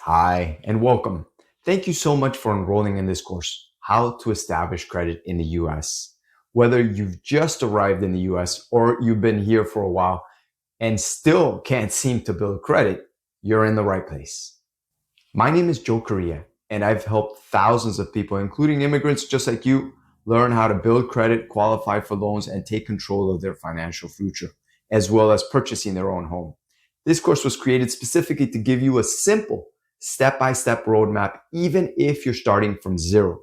Hi, and welcome. Thank you so much for enrolling in this course, How to Establish Credit in the US. Whether you've just arrived in the US or you've been here for a while and still can't seem to build credit, you're in the right place. My name is Joe Correa, and I've helped thousands of people, including immigrants just like you, learn how to build credit, qualify for loans, and take control of their financial future, as well as purchasing their own home. This course was created specifically to give you a simple step-by-step roadmap, even if you're starting from zero.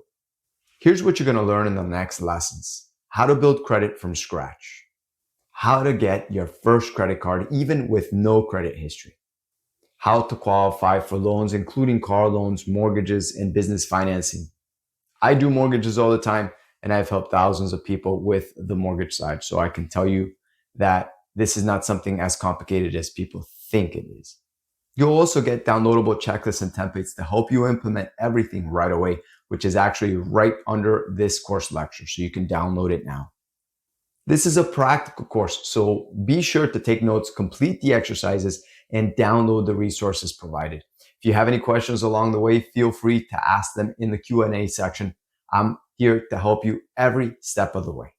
Here's what you're going to learn in the next lessons: how to build credit from scratch, how to get your first credit card even with no credit history, how to qualify for loans, including car loans, mortgages, and business financing. I do mortgages all the time, and I've helped thousands of people with the mortgage side. So I can tell you that this is not something as complicated as people think it is. You'll also get downloadable checklists and templates to help you implement everything right away, which is actually right under this course lecture. So you can download it now. This is a practical course, so be sure to take notes, complete the exercises, and download the resources provided. If you have any questions along the way, feel free to ask them in the Q&A section. I'm here to help you every step of the way.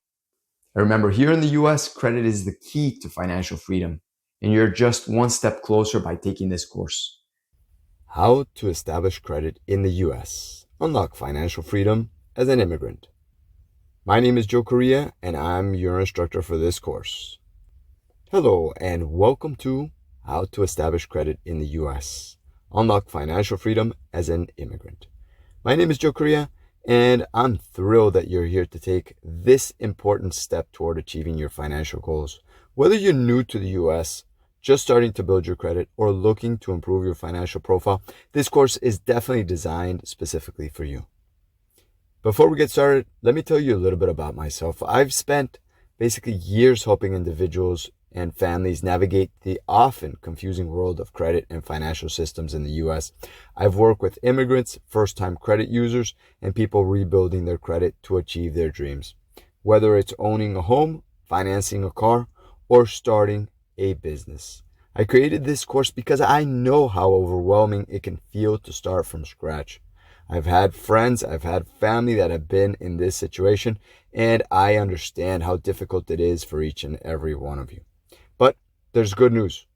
And remember, here in the US, credit is the key to financial freedom, and you're just one step closer by taking this course. How to establish credit in the US. Unlock financial freedom as an immigrant. My name is Joe Correa, and I'm your instructor for this course. Hello, and welcome to How to Establish Credit in the US. Unlock financial freedom as an immigrant. My name is Joe Correa, and I'm thrilled that you're here to take this important step toward achieving your financial goals. Whether you're new to the US, just starting to build your credit, or looking to improve your financial profile, this course is definitely designed specifically for you. Before we get started, let me tell you a little bit about myself. I've spent basically years helping individuals and families navigate the often confusing world of credit and financial systems in the US. I've worked with immigrants, first-time credit users, and people rebuilding their credit to achieve their dreams. Whether it's owning a home, financing a car, or starting a business. I created this course because I know how overwhelming it can feel to start from scratch. I've had friends, I've had family that have been in this situation, and I understand how difficult it is for each and every one of you. But there's good news.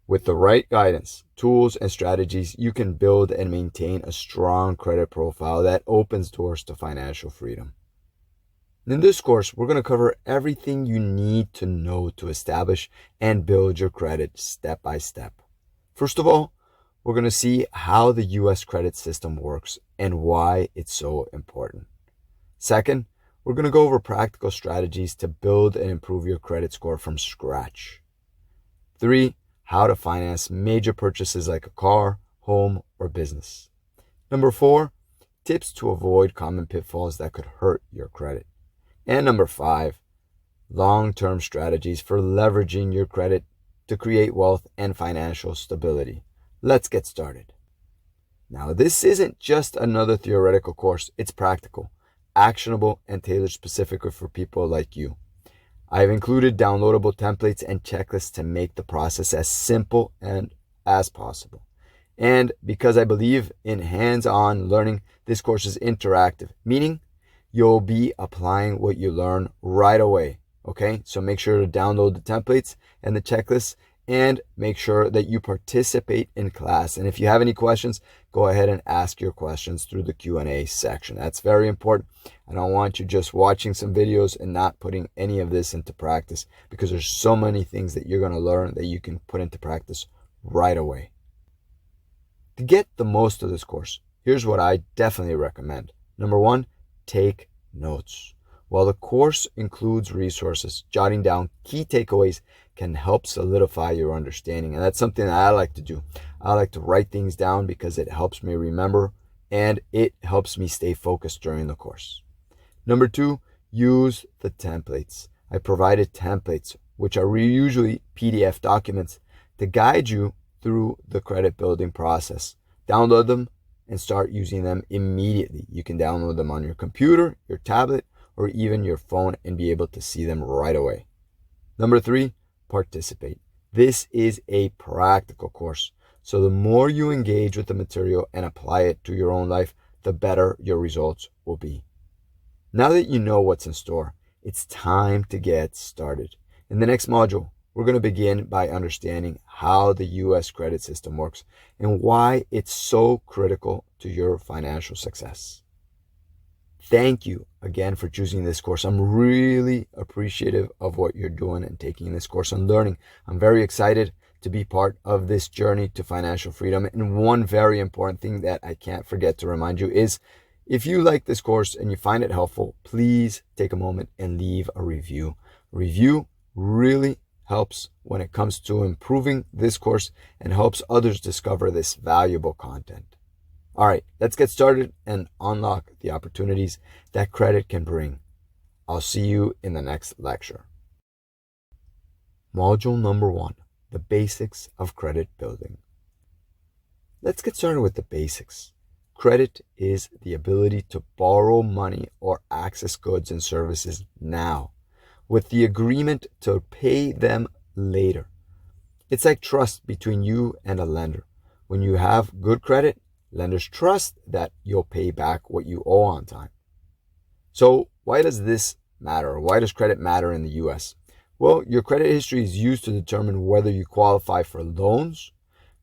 With the right guidance, tools, and strategies, you can build and maintain a strong credit profile that opens doors to financial freedom. In this course, we're going to cover everything you need to know to establish and build your credit step by step. First of all, we're going to see how the US credit system works and why it's so important. Second, we're going to go over practical strategies to build and improve your credit score from scratch. 3, how to finance major purchases like a car, home, or business. Number 4, tips to avoid common pitfalls that could hurt your credit. And number 5, long-term strategies for leveraging your credit to create wealth and financial stability. Let's get started. Now, this isn't just another theoretical course. It's practical, actionable, and tailored specifically for people like you. I've included downloadable templates and checklists to make the process as simple and as possible. And because I believe in hands-on learning, this course is interactive, meaning you'll be applying what you learn right away. Okay, so make sure to download the templates and the checklists, and make sure that you participate in class. And if you have any questions, go ahead and ask your questions through the Q&A section. That's very important. I don't want you just watching some videos and not putting any of this into practice, because there's so many things that you're going to learn that you can put into practice right away. To get the most of this course, here's what I definitely recommend. Number 1, take notes. While the course includes resources, jotting down key takeaways can help solidify your understanding. And that's something that I like to do. I like to write things down because it helps me remember and it helps me stay focused during the course. Number 2, use the templates. I provided templates, which are usually PDF documents, to guide you through the credit building process. Download them and start using them immediately. You can download them on your computer, your tablet, or even your phone and be able to see them right away. Number 3, participate. This is a practical course, So the more you engage with the material and apply it to your own life, the better your results will be. Now that you know what's in store, it's time to get started. In the next module, we're going to begin by understanding how the U.S. credit system works and why it's so critical to your financial success. Thank you again for choosing this course. I'm really appreciative of what you're doing and taking this course and learning. I'm very excited to be part of this journey to financial freedom. And one very important thing that I can't forget to remind you is, if you like this course and you find it helpful, please take a moment and leave a review. Review really helps when it comes to improving this course and helps others discover this valuable content. All right, let's get started and unlock the opportunities that credit can bring. I'll see you in the next lecture. Module number 1, the basics of credit building. Let's get started with the basics. Credit is the ability to borrow money or access goods and services now, with the agreement to pay them later. It's like trust between you and a lender. When you have good credit, lenders trust that you'll pay back what you owe on time. So why does this matter? Why does credit matter in the US? Well, your credit history is used to determine whether you qualify for loans,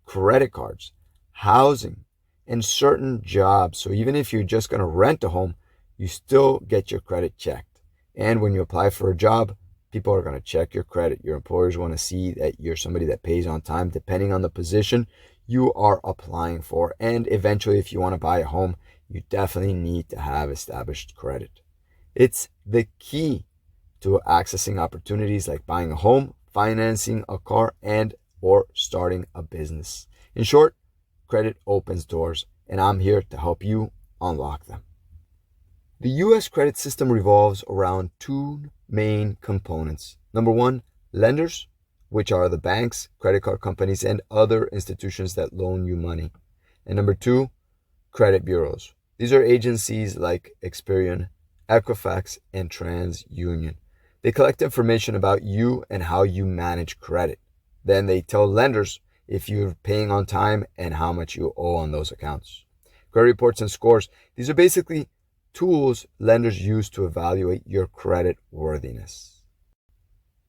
credit cards, housing, and certain jobs. So even if you're just going to rent a home, you still get your credit checked. And when you apply for a job, people are going to check your credit. Your employers want to see that you're somebody that pays on time, depending on the position you are applying for. And eventually, if you want to buy a home, you definitely need to have established credit. It's the key to accessing opportunities like buying a home, financing a car, and or starting a business. In short, credit opens doors, and I'm here to help you unlock them. The U.S. credit system revolves around two main components. Number one, lenders, which are the banks, credit card companies, and other institutions that loan you money. And number two, credit bureaus. These are agencies like Experian, Equifax, and TransUnion. They collect information about you and how you manage credit. Then they tell lenders if you're paying on time and how much you owe on those accounts. Credit reports and scores, these are basically tools lenders use to evaluate your credit worthiness.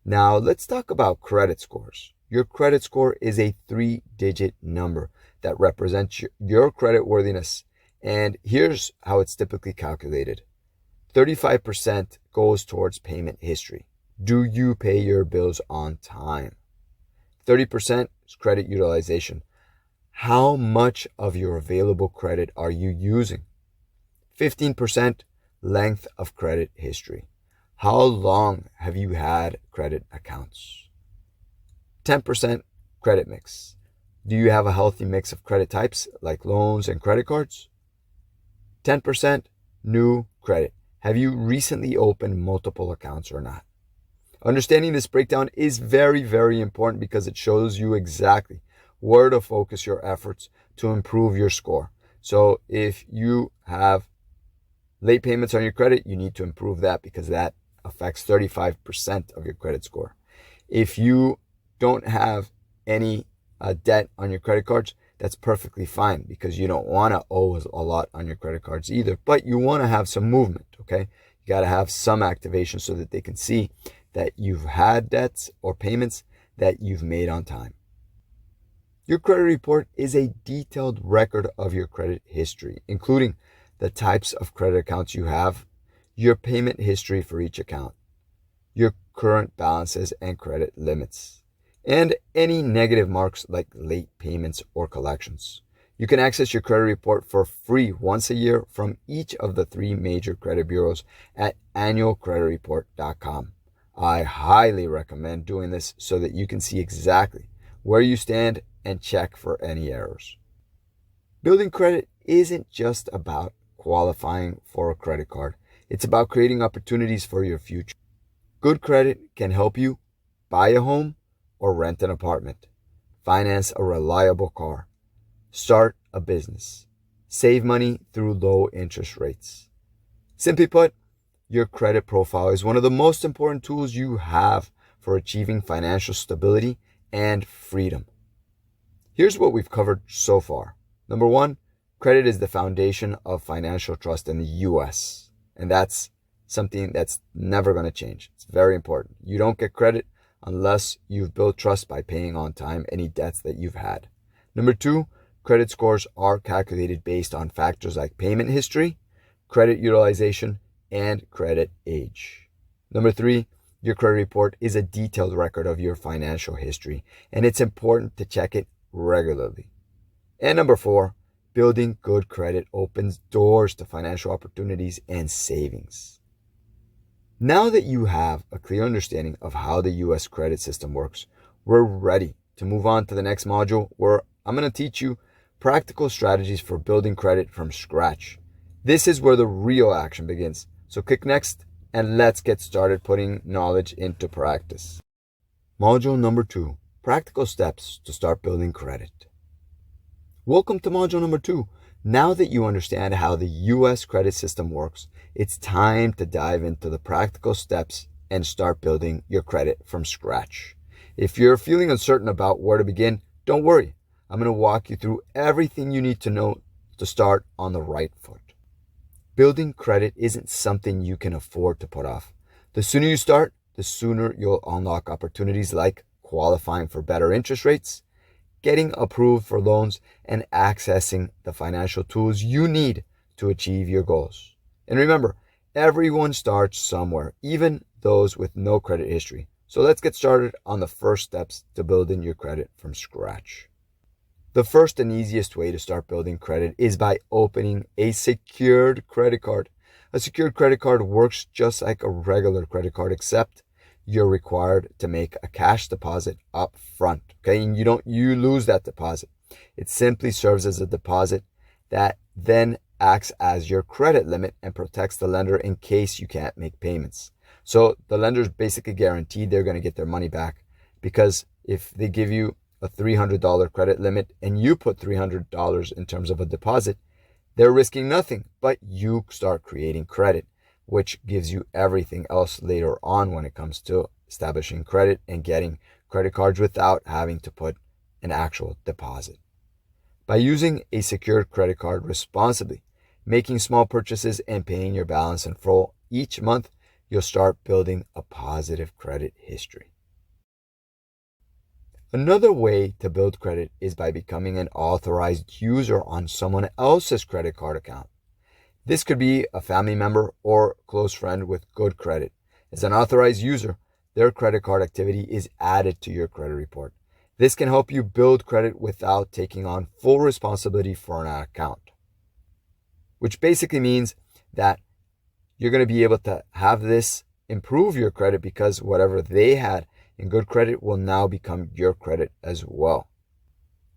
Now let's talk about credit scores. Your credit score is a 3-digit number that represents your credit worthiness. And here's how it's typically calculated. 35% goes towards payment history. Do you pay your bills on time? 30% is credit utilization. How much of your available credit are you using? 15% length of credit history. How long have you had credit accounts? 10% credit mix. Do you have a healthy mix of credit types like loans and credit cards? 10% new credit. Have you recently opened multiple accounts or not? Understanding this breakdown is very, very important because it shows you exactly where to focus your efforts to improve your score. So if you have late payments on your credit, you need to improve that because that affects 35% of your credit score. If you don't have any debt on your credit cards, that's perfectly fine because you don't want to owe a lot on your credit cards either, but you want to have some movement, okay? You got to have some activation so that they can see that you've had debts or payments that you've made on time. Your credit report is a detailed record of your credit history, including the types of credit accounts you have, your payment history for each account, your current balances and credit limits, and any negative marks like late payments or collections. You can access your credit report for free once a year from each of the 3 major credit bureaus at annualcreditreport.com. I highly recommend doing this so that you can see exactly where you stand and check for any errors. Building credit isn't just about qualifying for a credit card. It's about creating opportunities for your future. Good credit can help you buy a home or rent an apartment, finance a reliable car, start a business, save money through low interest rates. Simply put, your credit profile is one of the most important tools you have for achieving financial stability and freedom. Here's what we've covered so far. Number one, credit is the foundation of financial trust in the US. And that's something that's never going to change. It's very important. You don't get credit unless you've built trust by paying on time any debts that you've had. Number two, credit scores are calculated based on factors like payment history, credit utilization, and credit age. Number three, your credit report is a detailed record of your financial history, and it's important to check it regularly. And number four, building good credit opens doors to financial opportunities and savings. Now that you have a clear understanding of how the US credit system works, we're ready to move on to the next module where I'm going to teach you practical strategies for building credit from scratch. This is where the real action begins. So click next and let's get started putting knowledge into practice. Module number 2, practical steps to start building credit. Welcome to module number 2. Now that you understand how the US credit system works, it's time to dive into the practical steps and start building your credit from scratch. If you're feeling uncertain about where to begin, don't worry. I'm going to walk you through everything you need to know to start on the right foot. Building credit isn't something you can afford to put off. The sooner you start, the sooner you'll unlock opportunities like qualifying for better interest rates, getting approved for loans, and accessing the financial tools you need to achieve your goals. And remember, everyone starts somewhere, even those with no credit history. So let's get started on the first steps to building your credit from scratch. The first and easiest way to start building credit is by opening a secured credit card. A secured credit card works just like a regular credit card, except you're required to make a cash deposit up front. Okay, and you lose that deposit. It simply serves as a deposit that then acts as your credit limit and protects the lender in case you can't make payments. So the lender's basically guaranteed they're going to get their money back, because if they give you a $300 credit limit and you put $300 in terms of a deposit, they're risking nothing, but you start creating credit, which gives you everything else later on when it comes to establishing credit and getting credit cards without having to put an actual deposit. By using a secured credit card responsibly, making small purchases and paying your balance in full each month, you'll start building a positive credit history. Another way to build credit is by becoming an authorized user on someone else's credit card account. This could be a family member or close friend with good credit. As an authorized user, their credit card activity is added to your credit report. This can help you build credit without taking on full responsibility for an account, which basically means that you're going to be able to have this improve your credit, because whatever they had in good credit will now become your credit as well.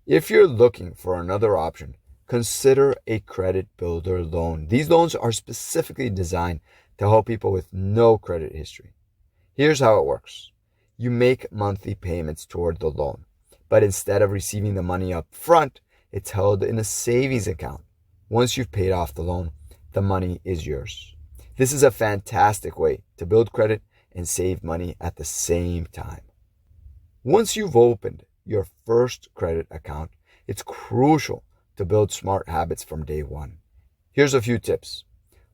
If you're looking for another option, consider a credit builder loan. These loans are specifically designed to help people with no credit history. Here's how it works. You make monthly payments toward the loan, but instead of receiving the money up front, it's held in a savings account. Once you've paid off the loan, the money is yours. This is a fantastic way to build credit and save money at the same time. Once you've opened your first credit account, it's crucial to build smart habits from day one. Here's a few tips.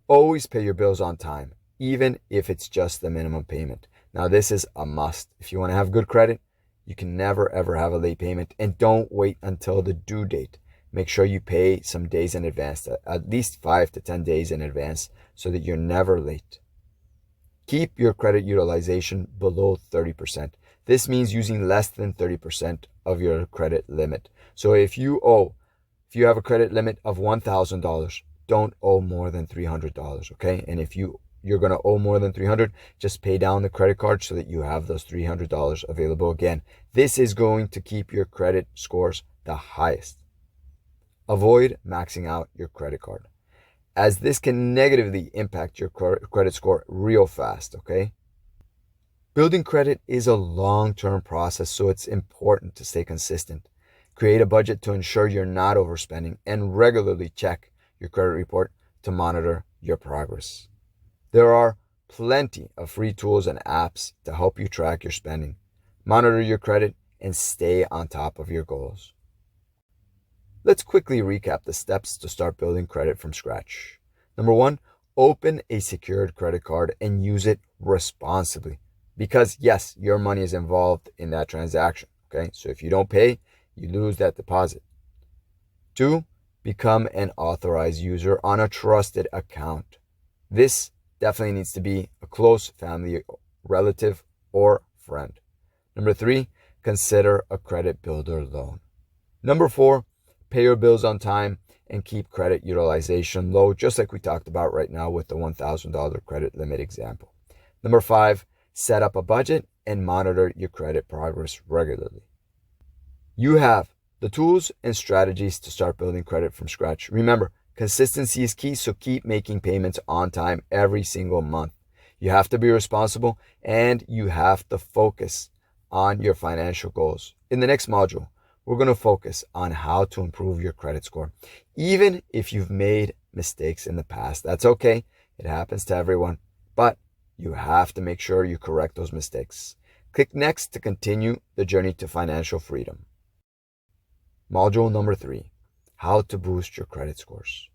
Always pay your bills on time, even if it's just the minimum payment. Now, this is a must. If you want to have good credit, you can never ever have a late payment, and don't wait until the due date. Make sure you pay some days in advance, at least 5 to 10 days in advance, so that you're never late. Keep your credit utilization below 30%. This means using less than 30% of your credit limit. So if you have a credit limit of $1,000, don't owe more than $300, okay? And if you're going to owe more than $300, just pay down the credit card so that you have those $300 available again. This is going to keep your credit scores the highest. Avoid maxing out your credit card, as this can negatively impact your credit score real fast, okay? Building credit is a long-term process, so it's important to stay consistent. Create a budget to ensure you're not overspending, and regularly check your credit report to monitor your progress. There are plenty of free tools and apps to help you track your spending, monitor your credit, and stay on top of your goals. Let's quickly recap the steps to start building credit from scratch. Number one, open a secured credit card and use it responsibly. Because yes, your money is involved in that transaction. Okay, so if you don't pay, you lose that deposit. Two, become an authorized user on a trusted account. This definitely needs to be a close family relative or friend. Number three, consider a credit builder loan. Number four, pay your bills on time and keep credit utilization low, just like we talked about right now with the $1,000 credit limit example. Number five, set up a budget and monitor your credit progress regularly. You have the tools and strategies to start building credit from scratch. Remember, consistency is key, so keep making payments on time every single month. You have to be responsible and you have to focus on your financial goals. In the next module, we're going to focus on how to improve your credit score. Even if you've made mistakes in the past, that's okay. It happens to everyone, but you have to make sure you correct those mistakes. Click next to continue the journey to financial freedom. Module number 3, how to boost your credit scores.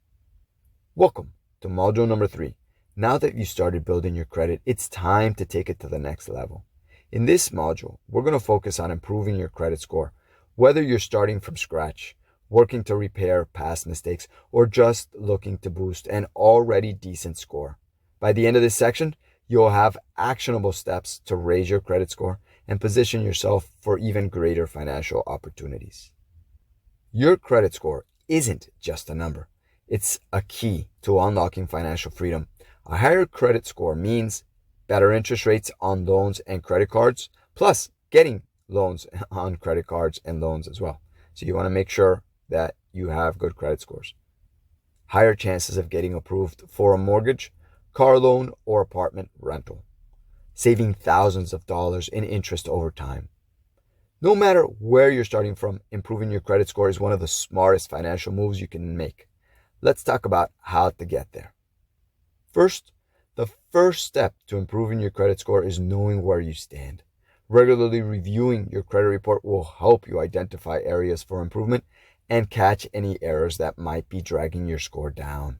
Welcome to module number 3. Now that you started building your credit, it's time to take it to the next level. In this module, we're going to focus on improving your credit score. Whether you're starting from scratch, working to repair past mistakes, or just looking to boost an already decent score. By the end of this section, you'll have actionable steps to raise your credit score and position yourself for even greater financial opportunities. Your credit score isn't just a number. It's a key to unlocking financial freedom. A higher credit score means better interest rates on loans and credit cards, plus getting loans on credit cards and loans as well. So you want to make sure that you have good credit scores. Higher chances of getting approved for a mortgage, car loan, or apartment rental. Saving thousands of dollars in interest over time. No matter where you're starting from, improving your credit score is one of the smartest financial moves you can make. Let's talk about how to get there. First, the first step to improving your credit score is knowing where you stand. Regularly reviewing your credit report will help you identify areas for improvement and catch any errors that might be dragging your score down.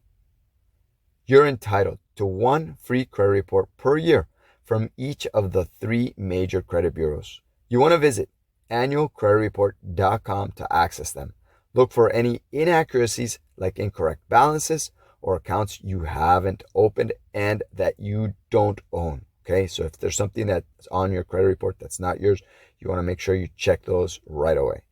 You're entitled to one free credit report per year from each of the 3 major credit bureaus. You want to visit annualcreditreport.com to access them. Look for any inaccuracies like incorrect balances or accounts you haven't opened and that you don't own. Okay, so if there's something that's on your credit report that's not yours, you want to make sure you check those right away.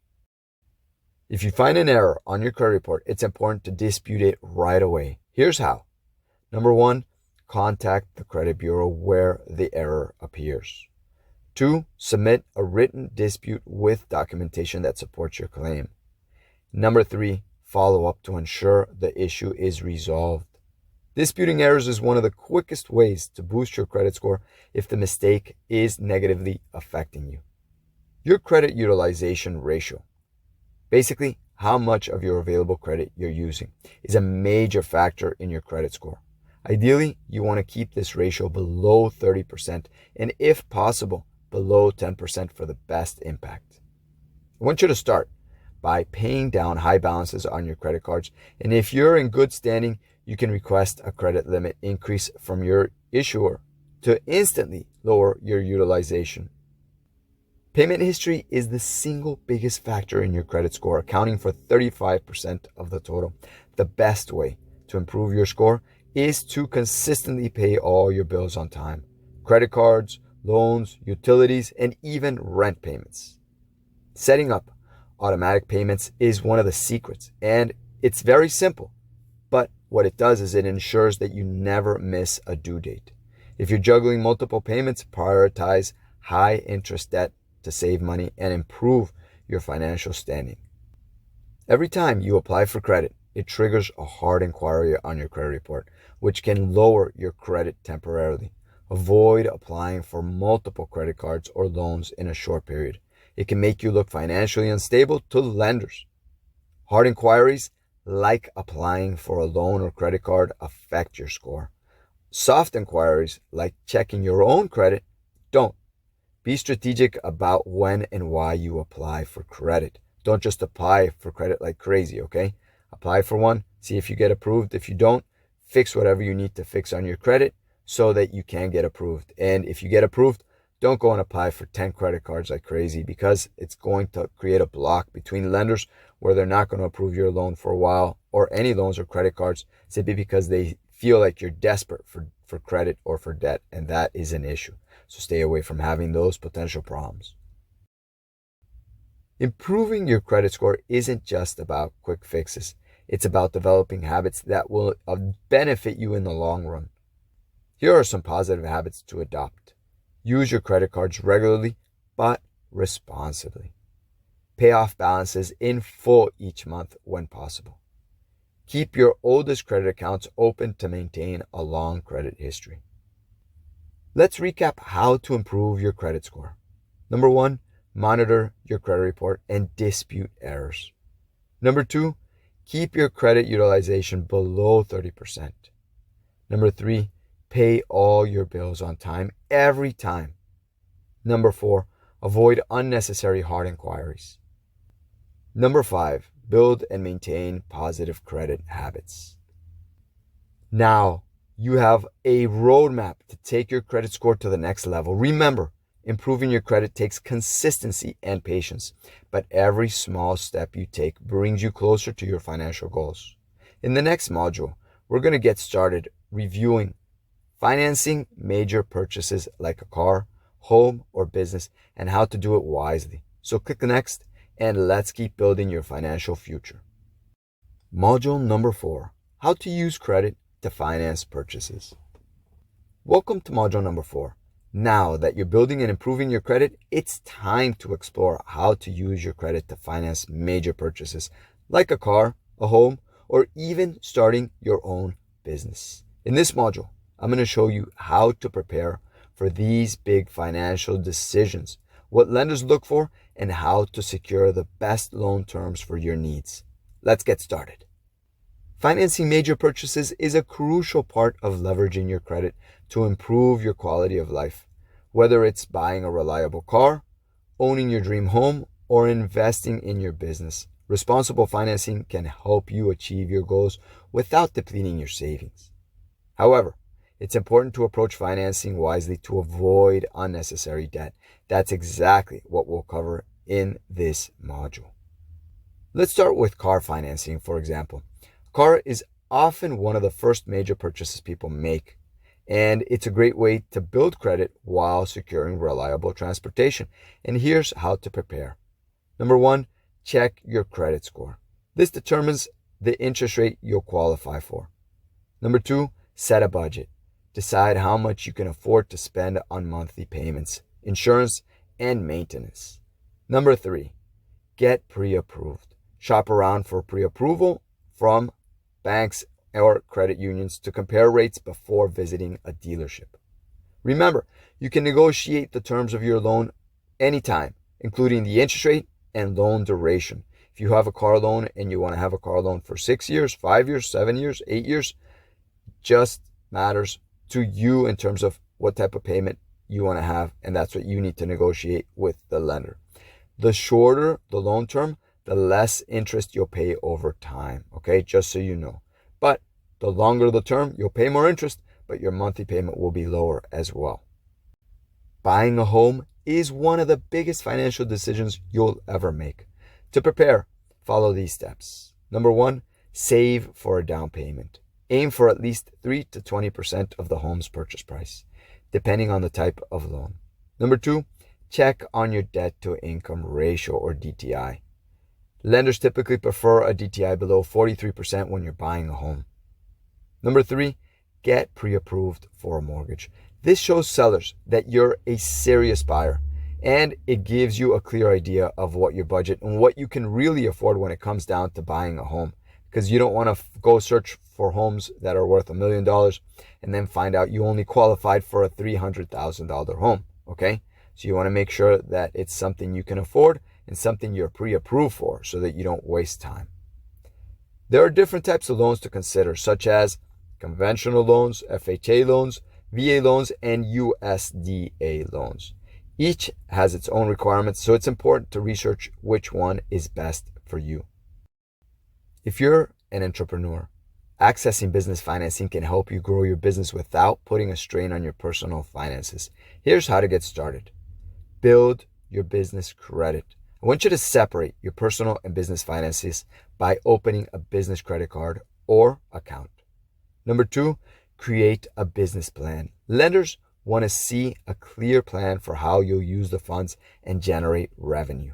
If you find an error on your credit report, it's important to dispute it right away. Here's how. Number 1, contact the credit bureau where the error appears. 2, submit a written dispute with documentation that supports your claim. Number 3, follow up to ensure the issue is resolved. Disputing errors is one of the quickest ways to boost your credit score if the mistake is negatively affecting you. Your credit utilization ratio, basically how much of your available credit you're using, is a major factor in your credit score. Ideally, you want to keep this ratio below 30% and if possible, below 10% for the best impact. I want you to start by paying down high balances on your credit cards, and if you're in good standing, you can request a credit limit increase from your issuer to instantly lower your utilization. Payment history is the single biggest factor in your credit score, accounting for 35% of the total. The best way to improve your score is to consistently pay all your bills on time. Credit cards, loans, utilities, and even rent payments. Setting up automatic payments is one of the secrets, and it's very simple. But what it does is it ensures that you never miss a due date. If you're juggling multiple payments, prioritize high interest debt to save money and improve your financial standing. Every time you apply for credit, it triggers a hard inquiry on your credit report, which can lower your credit temporarily. Avoid applying for multiple credit cards or loans in a short period. It can make you look financially unstable to lenders. Hard inquiries, like applying for a loan or credit card, affect your score. Soft inquiries, like checking your own credit, don't. Be strategic about when and why you apply for credit. Don't just apply for credit like crazy, okay? Apply for one, see if you get approved. If you don't, fix whatever you need to fix on your credit so that you can get approved. And if you get approved, don't go and apply for 10 credit cards like crazy, because it's going to create a block between lenders where they're not going to approve your loan for a while, or any loans or credit cards, simply because they feel like you're desperate for credit or for debt, and that is an issue. So stay away from having those potential problems. Improving your credit score isn't just about quick fixes. It's about developing habits that will benefit you in the long run. Here are some positive habits to adopt. Use your credit cards regularly, but responsibly. Pay off balances in full each month when possible. Keep your oldest credit accounts open to maintain a long credit history. Let's recap how to improve your credit score. Number 1, monitor your credit report and dispute errors. Number 2, keep your credit utilization below 30%. Number 3, pay all your bills on time every time. Number 4, avoid unnecessary hard inquiries. Number 5, build and maintain positive credit habits. Now, you have a roadmap to take your credit score to the next level. Remember, improving your credit takes consistency and patience, but every small step you take brings you closer to your financial goals. In the next module, we're going to get started reviewing financing major purchases like a car, home, or business, and how to do it wisely. So click next, and let's keep building your financial future. Module number 4, how to use credit to finance purchases. Welcome to module number 4. Now that you're building and improving your credit, it's time to explore how to use your credit to finance major purchases like a car, a home, or even starting your own business. In this module, I'm going to show you how to prepare for these big financial decisions, what lenders look for, and how to secure the best loan terms for your needs. Let's get started. Financing major purchases is a crucial part of leveraging your credit to improve your quality of life. Whether it's buying a reliable car, owning your dream home, or investing in your business, responsible financing can help you achieve your goals without depleting your savings. However, it's important to approach financing wisely to avoid unnecessary debt. That's exactly what we'll cover in this module. Let's start with car financing, for example. A car is often one of the first major purchases people make, and it's a great way to build credit while securing reliable transportation. And here's how to prepare. Number 1, check your credit score. This determines the interest rate you'll qualify for. Number 2, set a budget. Decide how much you can afford to spend on monthly payments, insurance, and maintenance. Number 3, get pre-approved. Shop around for pre-approval from banks or credit unions to compare rates before visiting a dealership. Remember, you can negotiate the terms of your loan anytime, including the interest rate and loan duration. If you have a car loan and you want to have a car loan for 6 years, 5 years, 7 years, 8 years, just matters to you in terms of what type of payment you want to have, and that's what you need to negotiate with the lender. The shorter the loan term, the less interest you'll pay over time, okay? Just so you know. But the longer the term, you'll pay more interest, but your monthly payment will be lower as well. Buying a home is one of the biggest financial decisions you'll ever make. To prepare, follow these steps. Number 1, save for a down payment. Aim for at least 3 to 20% of the home's purchase price, depending on the type of loan. Number 2, check on your debt to income ratio, or DTI. Lenders typically prefer a DTI below 43% when you're buying a home. Number 3, get pre-approved for a mortgage. This shows sellers that you're a serious buyer, and it gives you a clear idea of what your budget and what you can really afford when it comes down to buying a home. Because you don't want to go search for homes that are worth $1 million and then find out you only qualified for a $300,000 home, okay? So you want to make sure that it's something you can afford and something you're pre-approved for so that you don't waste time. There are different types of loans to consider, such as conventional loans, FHA loans, VA loans, and USDA loans. Each has its own requirements, so it's important to research which one is best for you. If you're an entrepreneur, accessing business financing can help you grow your business without putting a strain on your personal finances. Here's how to get started. Build your business credit. I want you to separate your personal and business finances by opening a business credit card or account. Number 2, create a business plan. Lenders want to see a clear plan for how you'll use the funds and generate revenue.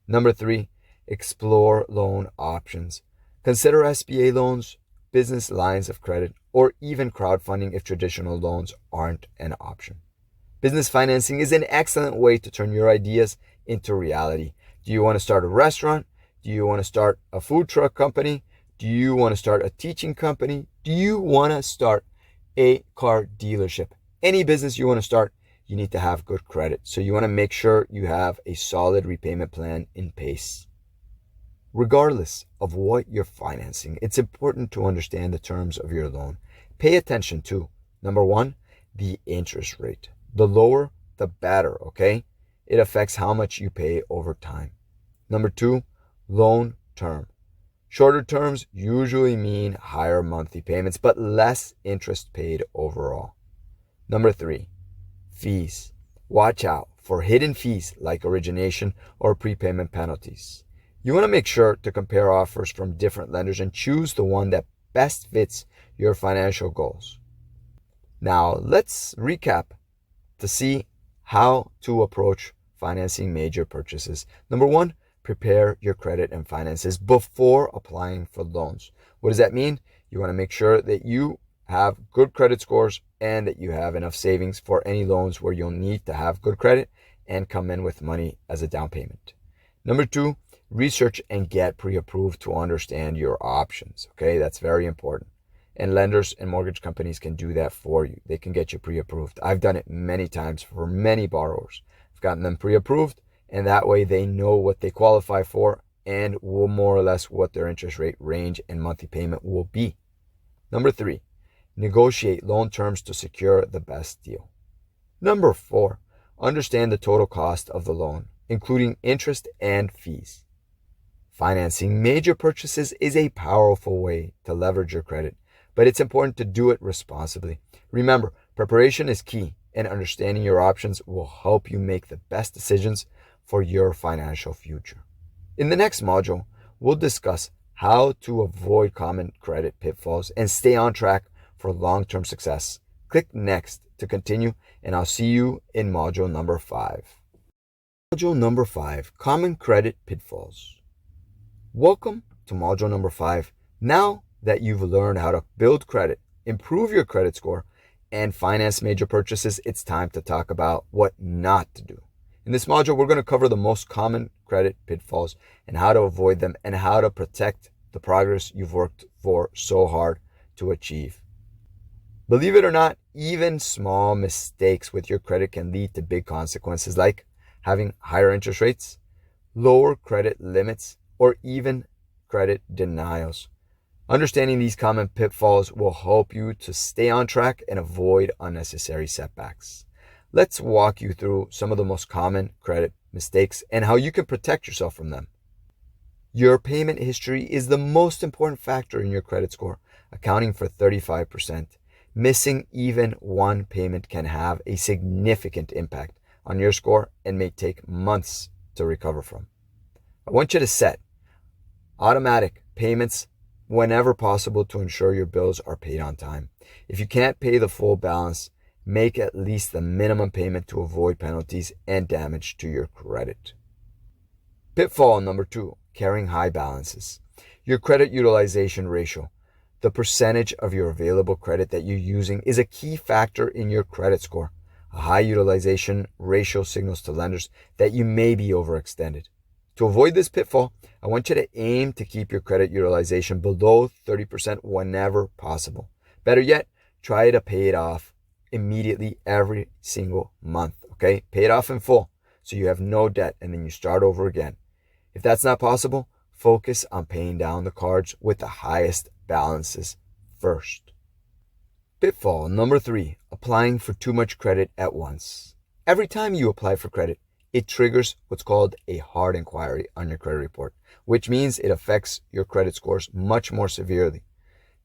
Number 3, explore loan options. Consider SBA loans, business lines of credit, or even crowdfunding if traditional loans aren't an option. Business financing is an excellent way to turn your ideas into reality. Do you want to start a restaurant? Do you want to start a food truck company? Do you want to start a teaching company? Do you want to start a car dealership? Any business you want to start, you need to have good credit. So you want to make sure you have a solid repayment plan in place. Regardless of what you're financing, it's important to understand the terms of your loan. Pay attention to, number 1, the interest rate. The lower, the better, okay? It affects how much you pay over time. Number 2, loan term. Shorter terms usually mean higher monthly payments, but less interest paid overall. Number 3, fees. Watch out for hidden fees like origination or prepayment penalties. You want to make sure to compare offers from different lenders and choose the one that best fits your financial goals. Now, let's recap to see how to approach financing major purchases. Number 1, prepare your credit and finances before applying for loans. What does that mean? You want to make sure that you have good credit scores and that you have enough savings for any loans where you'll need to have good credit and come in with money as a down payment. Number 2, research and get pre-approved to understand your options. Okay, that's very important. And lenders and mortgage companies can do that for you. They can get you pre-approved. I've done it many times for many borrowers. I've gotten them pre-approved, and that way they know what they qualify for and will more or less what their interest rate range and monthly payment will be. Number 3, negotiate loan terms to secure the best deal. Number 4, understand the total cost of the loan, including interest and fees. Financing major purchases is a powerful way to leverage your credit, but it's important to do it responsibly. Remember, preparation is key, and understanding your options will help you make the best decisions for your financial future. In the next module, we'll discuss how to avoid common credit pitfalls and stay on track for long-term success. Click next to continue, and I'll see you in module number 5. Module number 5, common credit pitfalls. Welcome to module number 5. Now that you've learned how to build credit, improve your credit score, and finance major purchases, it's time to talk about what not to do. In this module, we're going to cover the most common credit pitfalls and how to avoid them and how to protect the progress you've worked for so hard to achieve. Believe it or not, even small mistakes with your credit can lead to big consequences like having higher interest rates, lower credit limits, or even credit denials. Understanding these common pitfalls will help you to stay on track and avoid unnecessary setbacks. Let's walk you through some of the most common credit mistakes and how you can protect yourself from them. Your payment history is the most important factor in your credit score, accounting for 35%. Missing even one payment can have a significant impact on your score and may take months to recover from. I want you to set automatic payments whenever possible to ensure your bills are paid on time. If you can't pay the full balance, make at least the minimum payment to avoid penalties and damage to your credit. Pitfall number 2, carrying high balances. Your credit utilization ratio, the percentage of your available credit that you're using, is a key factor in your credit score. A high utilization ratio signals to lenders that you may be overextended. To avoid this pitfall, I want you to aim to keep your credit utilization below 30% whenever possible. Better yet, try to pay it off immediately every single month, okay? Pay it off in full so you have no debt and then you start over again. If that's not possible, focus on paying down the cards with the highest balances first. Pitfall number 3, applying for too much credit at once. Every time you apply for credit, it triggers what's called a hard inquiry on your credit report, which means it affects your credit scores much more severely.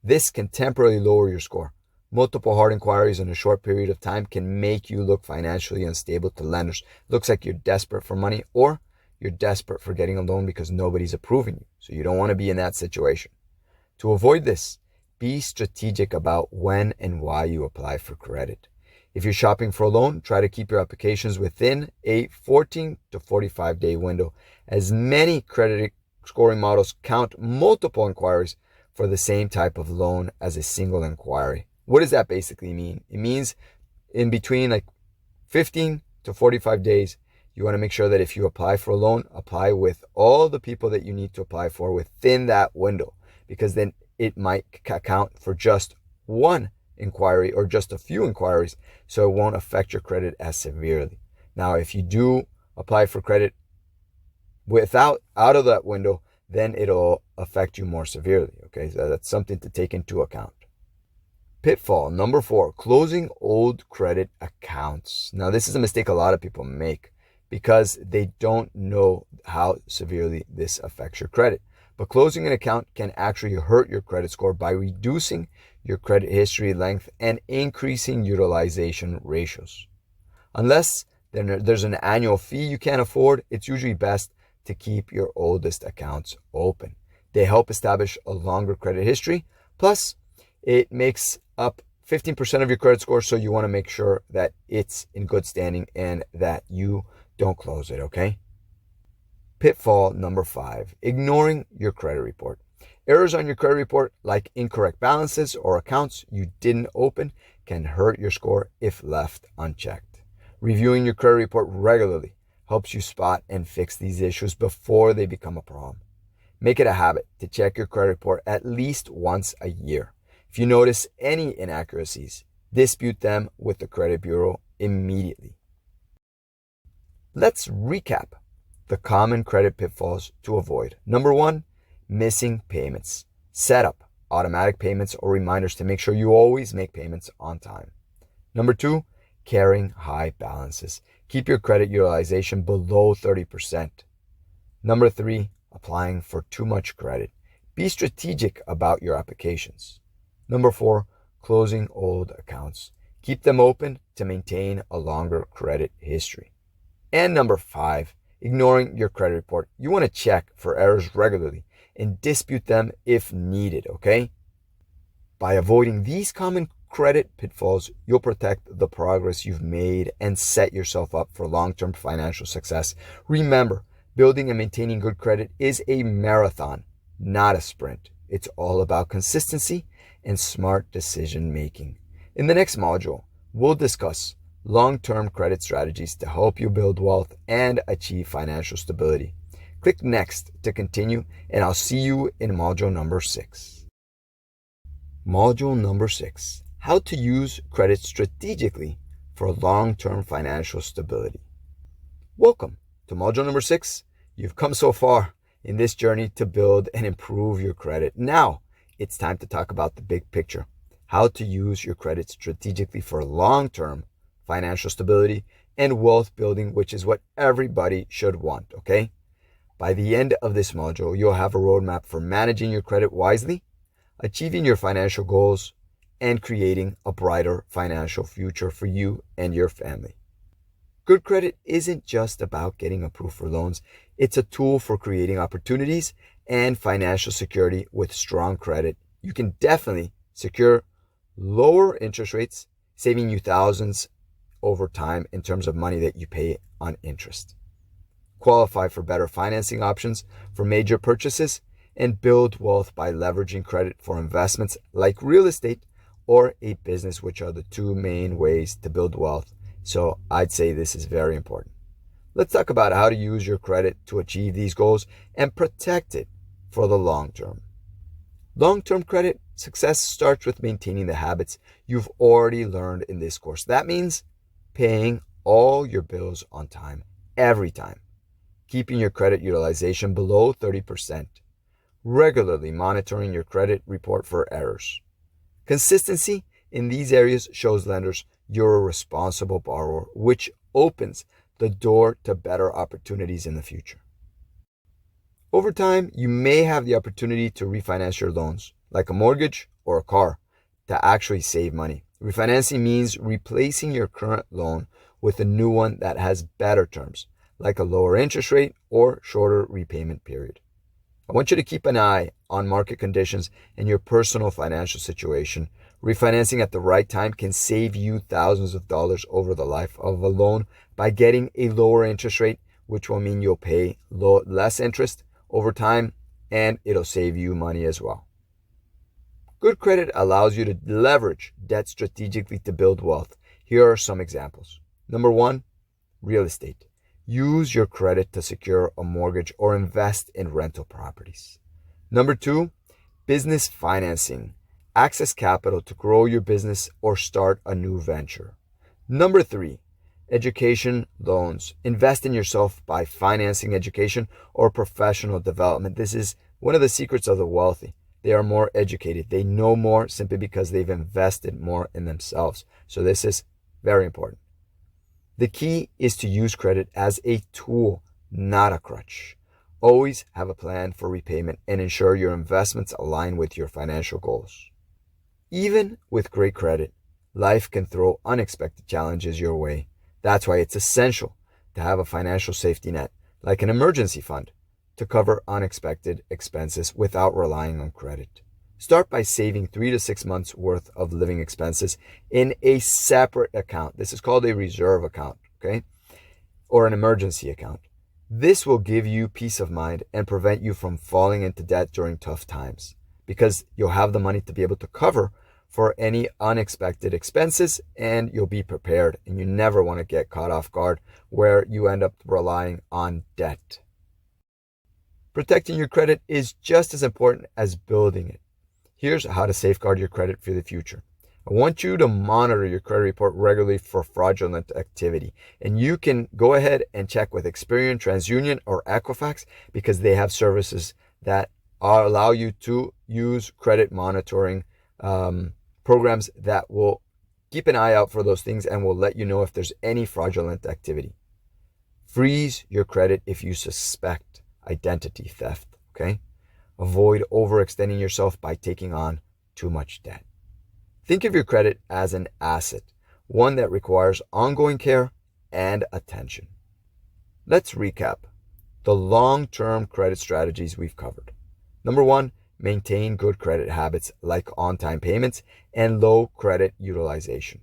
This can temporarily lower your score. Multiple hard inquiries in a short period of time can make you look financially unstable to lenders. Looks like you're desperate for money, or you're desperate for getting a loan because nobody's approving you. So you don't want to be in that situation. To avoid this, be strategic about when and why you apply for credit. If you're shopping for a loan, try to keep your applications within a 14 to 45 day window, as many credit scoring models count multiple inquiries for the same type of loan as a single inquiry. What does that basically mean? It means in between like 15 to 45 days, you want to make sure that if you apply for a loan, apply with all the people that you need to apply for within that window, because then it might account for just one inquiry or just a few inquiries, so it won't affect your credit as severely. Now, if you do apply for credit out of that window, then it'll affect you more severely. Okay, so that's something to take into account. Pitfall number 4, closing old credit accounts. Now, this is a mistake a lot of people make because they don't know how severely this affects your credit. But closing an account can actually hurt your credit score by reducing your credit history length and increasing utilization ratios. Unless there's an annual fee you can't afford, it's usually best to keep your oldest accounts open. They help establish a longer credit history. Plus, it makes up 15% of your credit score, so you want to make sure that it's in good standing and that you don't close it, okay? Pitfall number 5, ignoring your credit report. Errors on your credit report, like incorrect balances or accounts you didn't open, can hurt your score if left unchecked. Reviewing your credit report regularly helps you spot and fix these issues before they become a problem. Make it a habit to check your credit report at least once a year. If you notice any inaccuracies, dispute them with the credit bureau immediately. Let's recap the common credit pitfalls to avoid. Number 1, missing payments. Set up automatic payments or reminders to make sure you always make payments on time. Number 2, carrying high balances. Keep your credit utilization below 30%. Number 3, applying for too much credit. Be strategic about your applications. Number 4, closing old accounts. Keep them open to maintain a longer credit history. And number 5, ignoring your credit report. You want to check for errors regularly and dispute them if needed, okay? By avoiding these common credit pitfalls, you'll protect the progress you've made and set yourself up for long-term financial success. Remember, building and maintaining good credit is a marathon, not a sprint. It's all about consistency and smart decision making. In the next module, we'll discuss long-term credit strategies to help you build wealth and achieve financial stability. Click next to continue, and I'll see you in module number 6. Module number 6, how to use credit strategically for long-term financial stability. Welcome to module number 6. You've come so far in this journey to build and improve your credit. Now it's time to talk about the big picture, how to use your credit strategically for long-term financial stability and wealth building, which is what everybody should want, okay? By the end of this module, you'll have a roadmap for managing your credit wisely, achieving your financial goals, and creating a brighter financial future for you and your family. Good credit isn't just about getting approved for loans. It's a tool for creating opportunities and financial security. With strong credit, you can definitely secure lower interest rates, saving you thousands over time in terms of money that you pay on interest. Qualify for better financing options for major purchases, and build wealth by leveraging credit for investments like real estate or a business, which are the 2 main ways to build wealth. So I'd say this is very important. Let's talk about how to use your credit to achieve these goals and protect it for the long term. Long-term credit success starts with maintaining the habits you've already learned in this course. That means paying all your bills on time, every time. Keeping your credit utilization below 30%. Regularly monitoring your credit report for errors. Consistency in these areas shows lenders you're a responsible borrower, which opens the door to better opportunities in the future. Over time, you may have the opportunity to refinance your loans, like a mortgage or a car, to actually save money. Refinancing means replacing your current loan with a new one that has better terms, like a lower interest rate or shorter repayment period. I want you to keep an eye on market conditions and your personal financial situation. Refinancing at the right time can save you thousands of dollars over the life of a loan by getting a lower interest rate, which will mean you'll pay less interest over time, and it'll save you money as well. Good credit allows you to leverage debt strategically to build wealth. Here are some examples. Number one, real estate. Use your credit to secure a mortgage or invest in rental properties. Number two, business financing. Access capital to grow your business or start a new venture. Number three, education loans. Invest in yourself by financing education or professional development. This is one of the secrets of the wealthy. They are more educated. They know more simply because they've invested more in themselves. So this is very important. The key is to use credit as a tool, not a crutch. Always have a plan for repayment and ensure your investments align with your financial goals. Even with great credit, life can throw unexpected challenges your way. That's why it's essential to have a financial safety net, like an emergency fund, to cover unexpected expenses without relying on credit. Start by saving 3 to 6 months worth of living expenses in a separate account. This is called a reserve account, okay? Or an emergency account. This will give you peace of mind and prevent you from falling into debt during tough times, because you'll have the money to be able to cover for any unexpected expenses, and you'll be prepared, and you never want to get caught off guard where you end up relying on debt. Protecting your credit is just as important as building it. Here's how to safeguard your credit for the future. I want you to monitor your credit report regularly for fraudulent activity. And you can go ahead and check with Experian, TransUnion, or Equifax, because they have services that allow you to use credit monitoring programs that will keep an eye out for those things and will let you know if there's any fraudulent activity. Freeze your credit if you suspect identity theft, okay? Avoid overextending yourself by taking on too much debt. Think of your credit as an asset, one that requires ongoing care and attention. Let's recap the long-term credit strategies we've covered. Number one, maintain good credit habits like on-time payments and low credit utilization.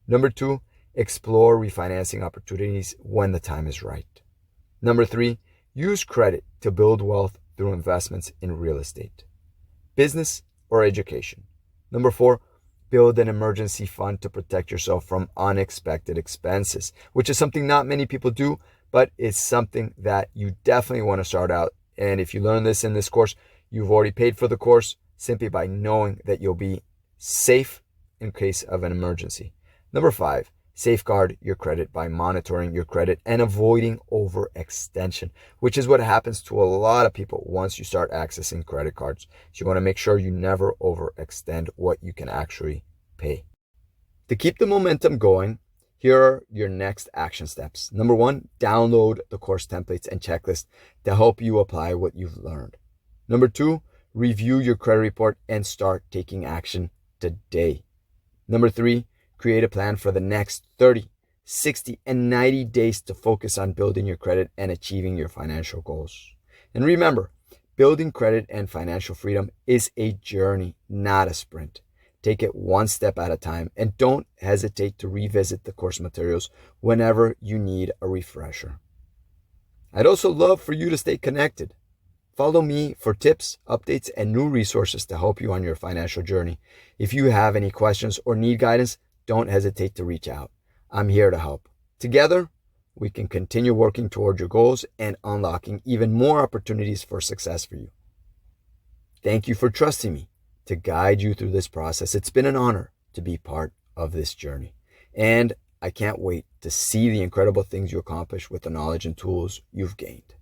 Number two, explore refinancing opportunities when the time is right. Number three, use credit to build wealth through investments in real estate, business, or education. Number four, build an emergency fund to protect yourself from unexpected expenses, which is something not many people do, but it's something that you definitely want to start out. And if you learn this in this course, you've already paid for the course simply by knowing that you'll be safe in case of an emergency. Number five, safeguard your credit by monitoring your credit and avoiding overextension, which is what happens to a lot of people once you start accessing credit cards. So you want to make sure you never overextend what you can actually pay. To keep the momentum going, here are your next action steps. Number one, download the course templates and checklist to help you apply what you've learned. Number two, review your credit report and start taking action today. Number three, create a plan for the next 30, 60, and 90 days to focus on building your credit and achieving your financial goals. And remember, building credit and financial freedom is a journey, not a sprint. Take it one step at a time, and don't hesitate to revisit the course materials whenever you need a refresher. I'd also love for you to stay connected. Follow me for tips, updates, and new resources to help you on your financial journey. If you have any questions or need guidance, don't hesitate to reach out. I'm here to help. Together, we can continue working toward your goals and unlocking even more opportunities for success for you. Thank you for trusting me to guide you through this process. It's been an honor to be part of this journey. And I can't wait to see the incredible things you accomplish with the knowledge and tools you've gained.